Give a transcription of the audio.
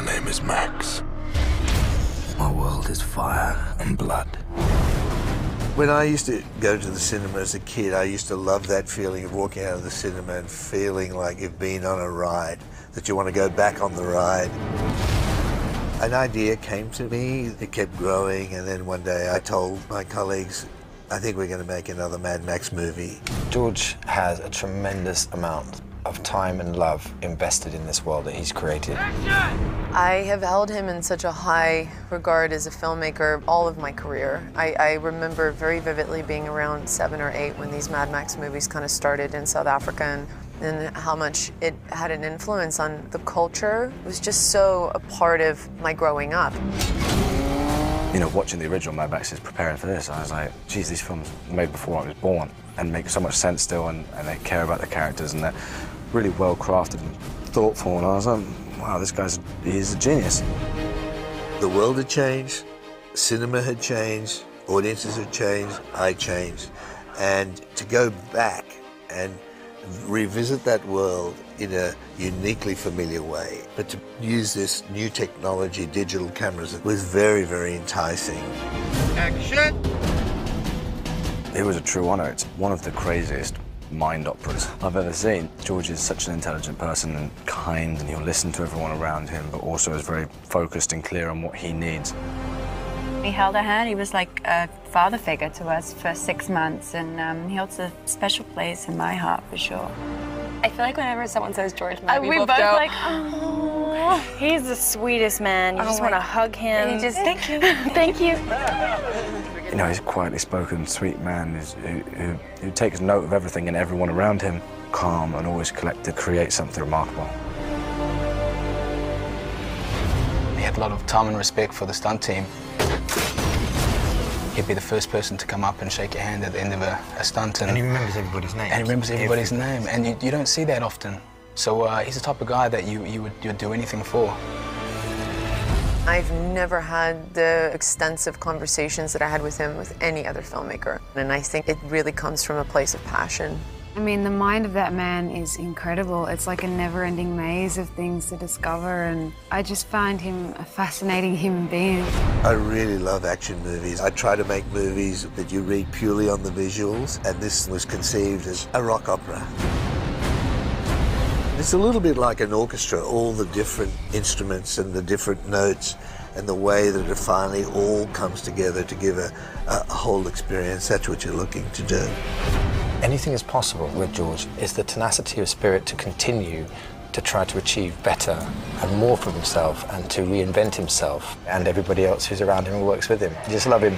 name is Max. My world is fire and blood. When I used to go to the cinema as a kid, I used to love that feeling of walking out of the cinema and feeling like you've been on a ride, that you want to go back on the ride. An idea came to me, it kept growing, and then one day I told my colleagues, I think we're going to make another Mad Max movie. George has a tremendous amount of time and love invested in this world that he's created. I have held him in such a high regard as a filmmaker all of my career. I remember very vividly being around 7 or 8 when these Mad Max movies kind of started in South Africa, and how much it had an influence on the culture. It was just so a part of my growing up. You know, watching the original Mad Max is preparing for this, I was like, geez, these films were made before I was born and make so much sense still, and they care about the characters, and they're really well crafted and thoughtful, and I was like, wow, this he's a genius. The world had changed, cinema had changed, audiences had changed, I changed. And to go back and revisit that world in a uniquely familiar way, but to use this new technology, digital cameras, was very, very enticing. Action! It was a true honor. It's one of the craziest mind operas I've ever seen. George is such an intelligent person and kind, and he'll listen to everyone around him, but also is very focused and clear on what he needs. We held a hand. He was like a father figure to us for 6 months, and he holds a special place in my heart for sure. I feel like whenever someone says George, we both go, like, oh. He's the sweetest man. You just want to hug him. And you just, thank you. Thank you. You know, he's a quietly spoken, sweet man who takes note of everything and everyone around him. Calm and always collected, create something remarkable. He had a lot of time and respect for the stunt team. He'd be the first person to come up and shake your hand at the end of a stunt. And he remembers everybody's name. And he remembers everybody's name, and you don't see that often. So he's the type of guy that you'd do anything for. I've never had the extensive conversations that I had with him with any other filmmaker, and I think it really comes from a place of passion. I mean, the mind of that man is incredible. It's like a never-ending maze of things to discover, and I just find him a fascinating human being. I really love action movies. I try to make movies that you read purely on the visuals, and this was conceived as a rock opera. It's a little bit like an orchestra, all the different instruments and the different notes and the way that it finally all comes together to give a whole experience. That's what you're looking to do. Anything is possible with George. It's the tenacity of spirit to continue to try to achieve better and more for himself, and to reinvent himself and everybody else who's around him and works with him. I just love him.